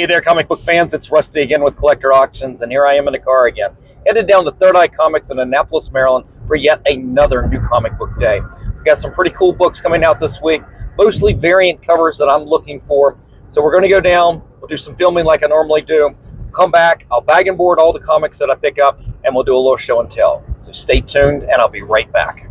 Hey there, comic book fans. It's Rusty again with Collector Auctions, and here I am in the car again, headed down to Third Eye Comics in Annapolis, Maryland for yet another new comic book day. We've got some pretty cool books coming out this week, mostly variant covers that I'm looking for. So we're going to go down, we'll do some filming like I normally do, come back, I'll bag and board all the comics that I pick up, and we'll do a little show and tell. So stay tuned, and I'll be right back.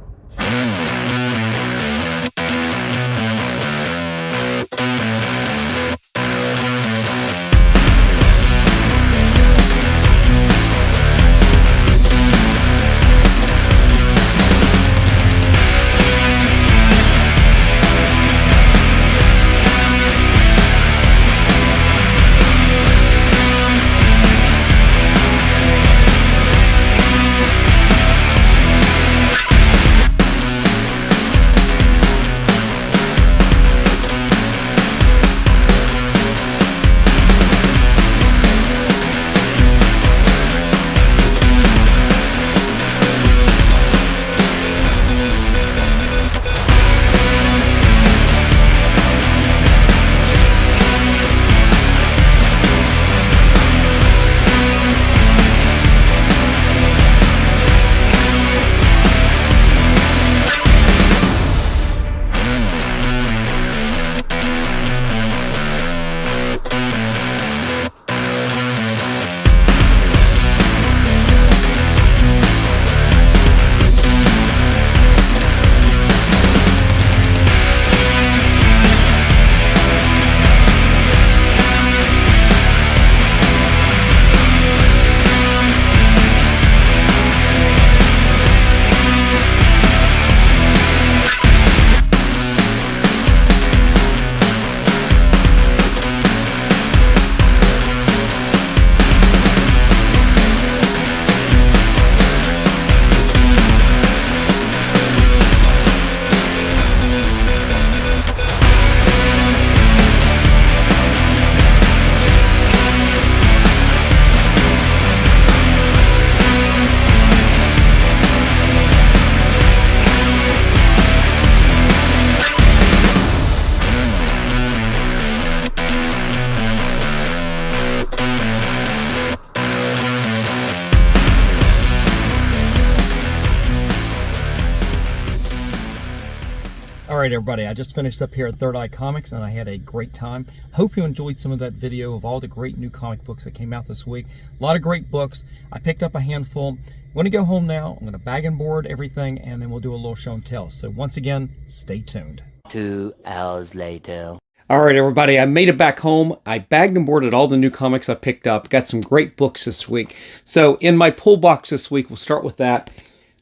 Alright everybody, I just finished up here at Third Eye Comics and I had a great time. Hope you enjoyed some of that video of all the great new comic books that came out this week. A lot of great books. I picked up a handful. I'm going to go home now. I'm going to bag and board everything, and then we'll do a little show and tell. So once again, stay tuned. 2 hours later. Alright everybody, I made it back home. I bagged and boarded all the new comics I picked up. Got some great books this week. So in my pull box this week, we'll start with that.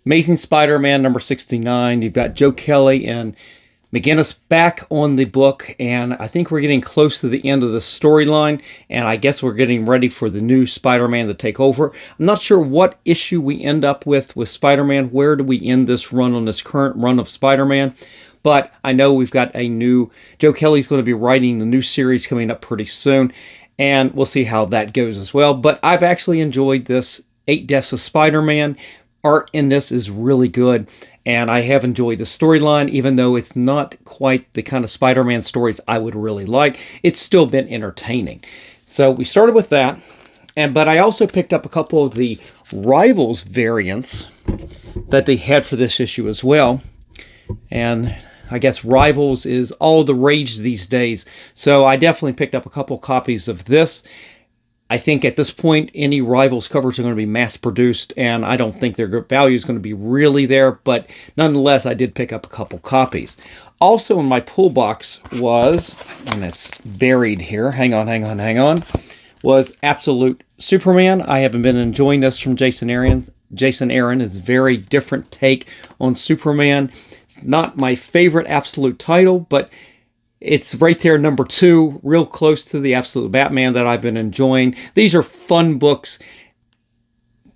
Amazing Spider-Man number 69. You've got Joe Kelly and McGinnis back on the book, and I think we're getting close to the end of the storyline, and I guess we're getting ready for the new Spider-Man to take over. I'm not sure what issue we end up with Spider-Man. Where do we end this run on this current run of Spider-Man? But I know we've got a new... Joe Kelly's going to be writing the new series coming up pretty soon, and we'll see how that goes as well. But I've actually enjoyed this 8 Deaths of Spider-Man. Art in this is really good, and I have enjoyed the storyline, even though it's not quite the kind of Spider-Man stories I would really like. It's still been entertaining. So we started with that, but I also picked up a couple of the Rivals variants that they had for this issue as well. And I guess Rivals is all the rage these days, so I definitely picked up a couple copies of this. I think at this point, any Rivals covers are going to be mass-produced, and I don't think their value is going to be really there, but nonetheless, I did pick up a couple copies. Also in my pull box was, and it's buried here, hang on, was Absolute Superman. I haven't been enjoying this from Jason Aaron. Jason Aaron is a very different take on Superman. It's not my favorite Absolute title, but it's right there, number 2, real close to the Absolute Batman that I've been enjoying. These are fun books.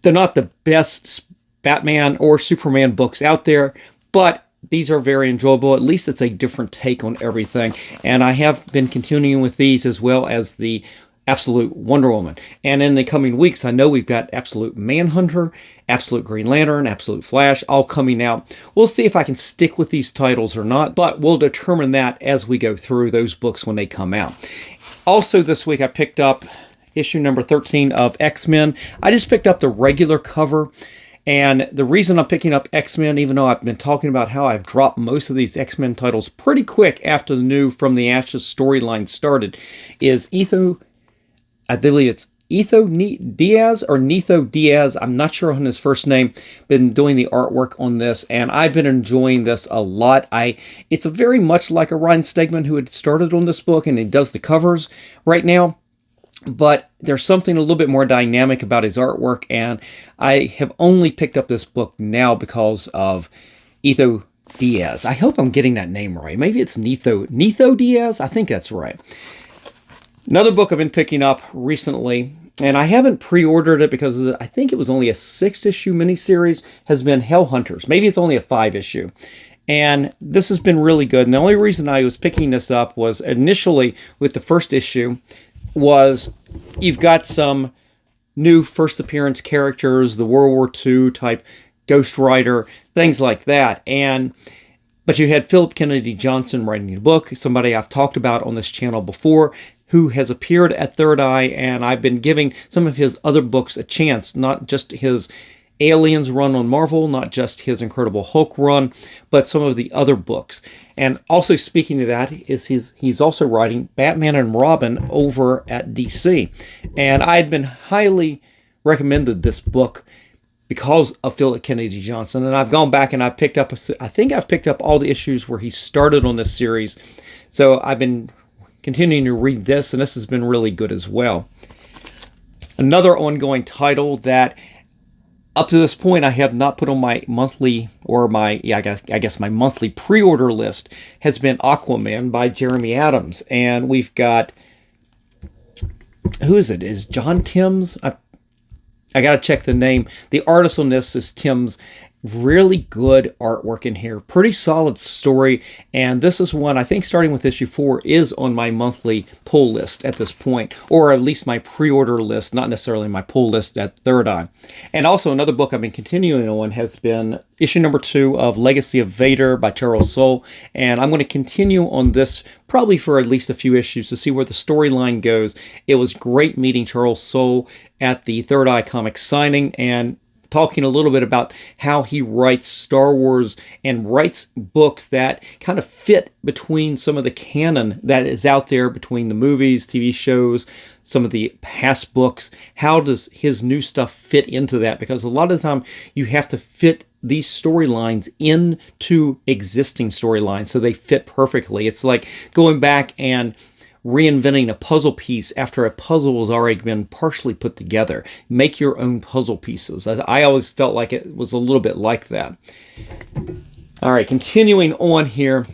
They're not the best Batman or Superman books out there, but these are very enjoyable. At least it's a different take on everything. And I have been continuing with these as well as the Absolute Wonder Woman. And in the coming weeks, I know we've got Absolute Manhunter, Absolute Green Lantern, Absolute Flash, all coming out. We'll see if I can stick with these titles or not, but we'll determine that as we go through those books when they come out. Also this week, I picked up issue number 13 of X-Men. I just picked up the regular cover. And the reason I'm picking up X-Men, even though I've been talking about how I've dropped most of these X-Men titles pretty quick after the new From the Ashes storyline started, is I believe it's Diaz or Netho Diaz. I'm not sure on his first name. Been doing the artwork on this, and I've been enjoying this a lot. It's very much like a Ryan Stegman who had started on this book, and he does the covers right now. But there's something a little bit more dynamic about his artwork, and I have only picked up this book now because of Netho Diaz. I hope I'm getting that name right. Maybe it's Netho Diaz? I think that's right. Another book I've been picking up recently, and I haven't pre-ordered it because I think it was only a 6-issue miniseries, has been Hell Hunters. Maybe it's only a 5-issue. And this has been really good. And the only reason I was picking this up was initially with the first issue was you've got some new first appearance characters, the World War II type Ghost Rider, things like that. But you had Philip Kennedy Johnson writing the book, somebody I've talked about on this channel before, who has appeared at Third Eye, and I've been giving some of his other books a chance, not just his Aliens run on Marvel, not just his Incredible Hulk run, but some of the other books. And also speaking of that, is he's also writing Batman and Robin over at DC. And I had been highly recommended this book because of Philip Kennedy Johnson, and I've gone back and I think I've picked up all the issues where he started on this series. So I've been continuing to read this, and this has been really good as well. Another ongoing title that up to this point I have not put on my monthly or my monthly pre-order list has been Aquaman by Jeremy Adams. And we've got, who is it? Is John Timms? I got to check the name. The artist on this is Timms. Really good artwork in here. Pretty solid story. And this is one, I think starting with issue 4, is on my monthly pull list at this point. Or at least my pre-order list, not necessarily my pull list at Third Eye. And also another book I've been continuing on has been issue number 2 of Legacy of Vader by Charles Soule. And I'm going to continue on this probably for at least a few issues to see where the storyline goes. It was great meeting Charles Soule at the Third Eye Comics signing, and talking a little bit about how he writes Star Wars and writes books that kind of fit between some of the canon that is out there between the movies, TV shows, some of the past books. How does his new stuff fit into that? Because a lot of the time you have to fit these storylines into existing storylines so they fit perfectly. It's like going back and reinventing a puzzle piece after a puzzle has already been partially put together. Make your own puzzle pieces. I always felt like it was a little bit like that. All right, continuing on here.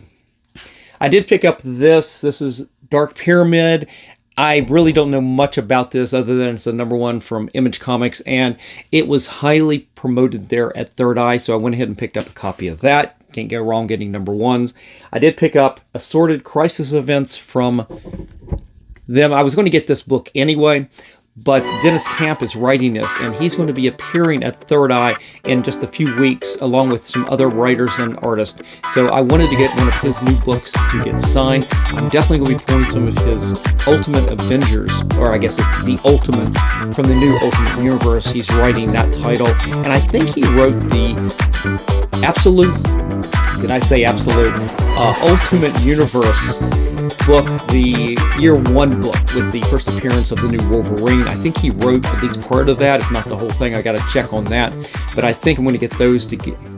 I did pick up this. This is Dark Pyramid. I really don't know much about this other than it's the #1 from Image Comics, and it was highly promoted there at Third Eye, so I went ahead and picked up a copy of that. Can't go wrong getting #1s. I did pick up Assorted Crisis Events from them. I was going to get this book anyway, but Dennis Camp is writing this, and he's going to be appearing at Third Eye in just a few weeks, along with some other writers and artists. So I wanted to get one of his new books to get signed. I'm definitely going to be pulling some of his Ultimate Avengers, or I guess it's the Ultimates, from the new Ultimate Universe. He's writing that title, and I think he wrote the Absolute, did I say Absolute? Ultimate Universe book, the Year 1 book with the first appearance of the new Wolverine. I think he wrote at least part of that, if not the whole thing. I got to check on that, but I think I'm going to get those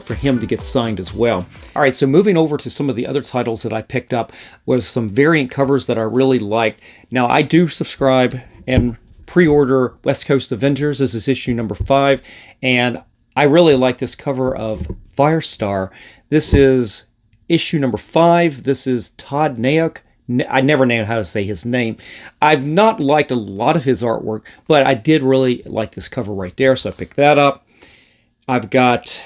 for him to get signed as well. All right, so moving over to some of the other titles that I picked up was some variant covers that I really liked. Now, I do subscribe and pre-order West Coast Avengers. This is issue number 5, and I really like this cover of Firestar. This is issue number 5. This is Todd Naok. I never know how to say his name. I've not liked a lot of his artwork, but I did really like this cover right there, so I picked that up. I've got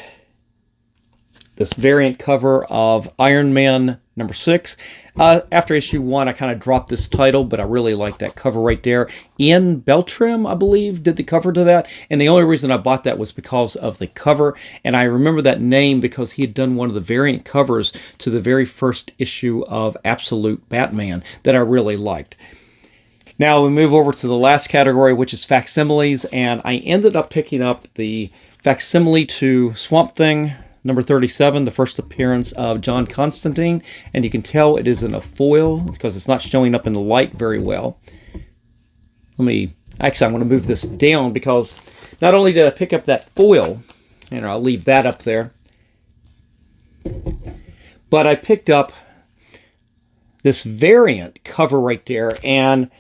this variant cover of Iron Man number 6. After issue 1, I kind of dropped this title, but I really like that cover right there. Ian Beltram, I believe, did the cover to that. And the only reason I bought that was because of the cover. And I remember that name because he had done one of the variant covers to the very first issue of Absolute Batman that I really liked. Now we move over to the last category, which is facsimiles. And I ended up picking up the facsimile to Swamp Thing number 37, the first appearance of John Constantine, and you can tell it is in a foil because it's not showing up in the light very well. I'm going to move this down because not only did I pick up that foil, and I'll leave that up there, but I picked up this variant cover right there, and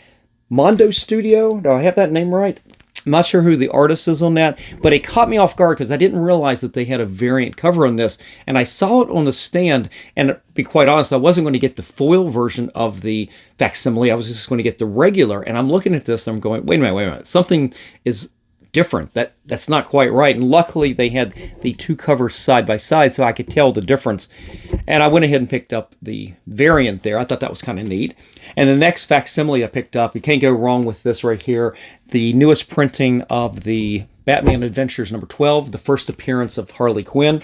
Mondo Studio, do I have that name right? I'm not sure who the artist is on that, but it caught me off guard because I didn't realize that they had a variant cover on this. And I saw it on the stand, and to be quite honest, I wasn't going to get the foil version of the facsimile. I was just going to get the regular. And I'm looking at this, and I'm going, wait a minute. Something is different. That's not quite right. And luckily, they had the two covers side by side, so I could tell the difference. And I went ahead and picked up the variant there. I thought that was kind of neat. And the next facsimile I picked up, you can't go wrong with this right here, the newest printing of the Batman Adventures number 12, the first appearance of Harley Quinn.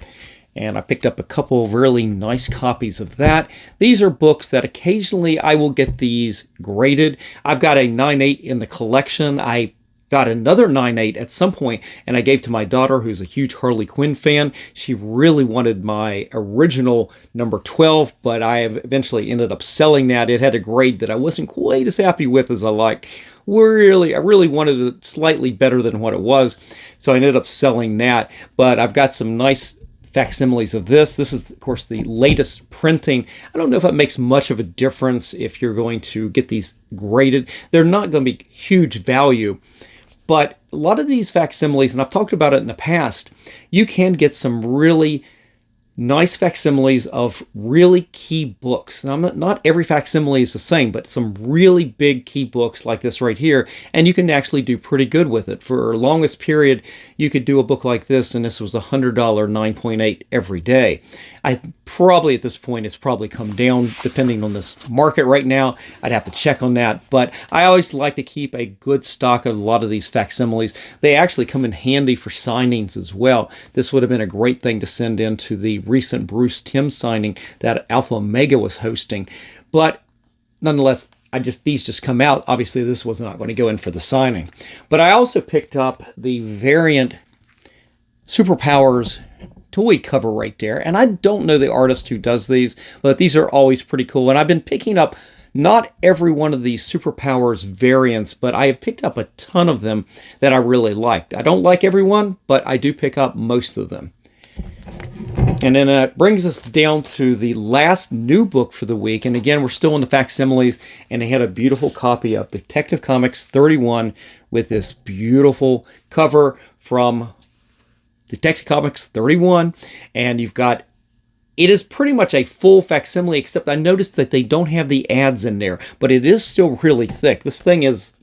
And I picked up a couple of really nice copies of that. These are books that occasionally I will get these graded. I've got a 9.8 in the collection. I got another 9.8 at some point, and I gave to my daughter, who's a huge Harley Quinn fan. She really wanted my original number 12, but I eventually ended up selling that. It had a grade that I wasn't quite as happy with as I liked. I really wanted it slightly better than what it was, so I ended up selling that. But I've got some nice facsimiles of this. This is, of course, the latest printing. I don't know if it makes much of a difference if you're going to get these graded. They're not going to be huge value. But a lot of these facsimiles, and I've talked about it in the past, you can get some really nice facsimiles of really key books. Now, not every facsimile is the same, but some really big key books like this right here, and you can actually do pretty good with it. For the longest period, you could do a book like this, and this was $100 9.8 every day. I probably at this point it's probably come down depending on this market right now. I'd have to check on that, but I always like to keep a good stock of a lot of these facsimiles. They actually come in handy for signings as well. This would have been a great thing to send into the recent Bruce Timm signing that Alpha Omega was hosting, but nonetheless, these just come out. Obviously, this was not going to go in for the signing, but I also picked up the variant Superpowers toy cover right there, and I don't know the artist who does these, but these are always pretty cool. And I've been picking up not every one of these Superpowers variants, but I have picked up a ton of them that I really liked. I don't like every one, but I do pick up most of them. And then it brings us down to the last new book for the week. And again, we're still in the facsimiles, and they had a beautiful copy of Detective Comics 31 with this beautiful cover from Detective Comics 31, and you've got, it is pretty much a full facsimile, except I noticed that they don't have the ads in there, but it is still really thick. This thing is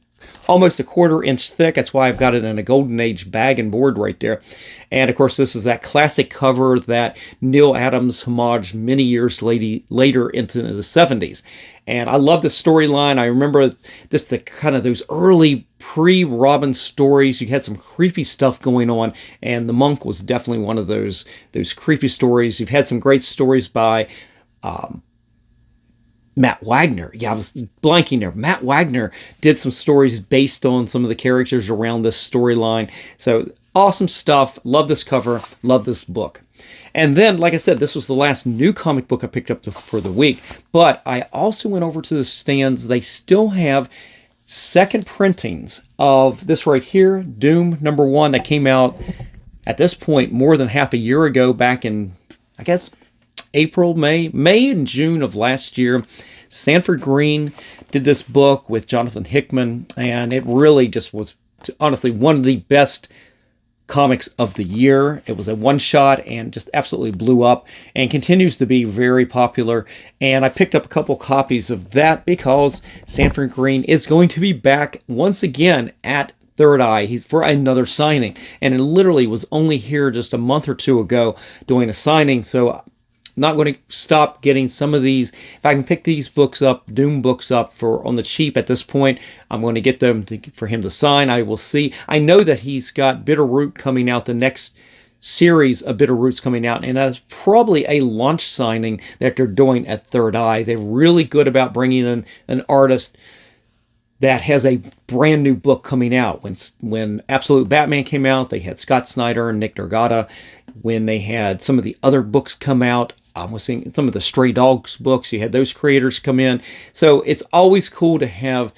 almost a 1/4 inch thick. That's why I've got it in a Golden Age bag and board right there. And of course, this is that classic cover that Neil Adams homaged many years later into the 70s. And I love the storyline. I remember this, the kind of those early pre-Robin stories. You had some creepy stuff going on, and The Monk was definitely one of those creepy stories. You've had some great stories by Matt Wagner. Yeah, I was blanking there. Matt Wagner did some stories based on some of the characters around this storyline. So awesome stuff. Love this cover. Love this book. And then, like I said, this was the last new comic book I picked up for the week. But I also went over to the stands. They still have second printings of this right here, Doom #1, that came out at this point more than half a year ago, back in, I guess, April, May and June of last year. Sanford Green did this book with Jonathan Hickman, and it really just was, honestly, one of the best comics of the year. It was a one-shot and just absolutely blew up and continues to be very popular. And I picked up a couple copies of that because Sanford Green is going to be back once again at Third Eye for another signing. And it literally was only here just a month or two ago doing a signing. So I'm not going to stop getting some of these. If I can pick these books up, Doom books up for on the cheap at this point, I'm going to get them for him to sign. I will see. I know that he's got Bitterroot coming out, the next series of Bitterroots coming out, and that's probably a launch signing that they're doing at Third Eye. They're really good about bringing in an artist that has a brand new book coming out. When Absolute Batman came out, they had Scott Snyder and Nick Dragotta. When they had some of the other books come out, I was seeing some of the Stray Dogs books, you had those creators come in. So it's always cool to have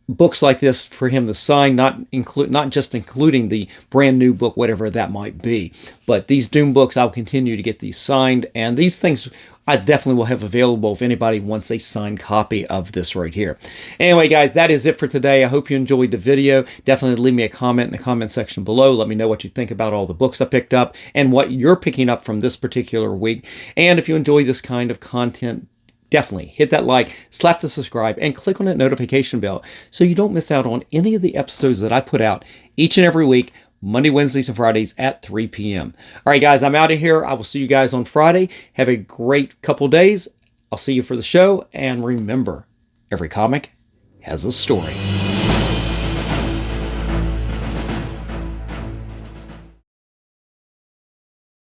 books like this for him to sign, not just including the brand new book, whatever that might be. But these Doom books, I'll continue to get these signed, and these things I definitely will have available if anybody wants a signed copy of this right here. Anyway, guys, that is it for today. I hope you enjoyed the video. Definitely leave me a comment in the comment section below. Let me know what you think about all the books I picked up and what you're picking up from this particular week. And if you enjoy this kind of content, definitely hit that like, slap the subscribe, and click on that notification bell so you don't miss out on any of the episodes that I put out each and every week, Monday, Wednesdays, and Fridays at 3 p.m. All right, guys, I'm out of here. I will see you guys on Friday. Have a great couple days. I'll see you for the show. And remember, every comic has a story.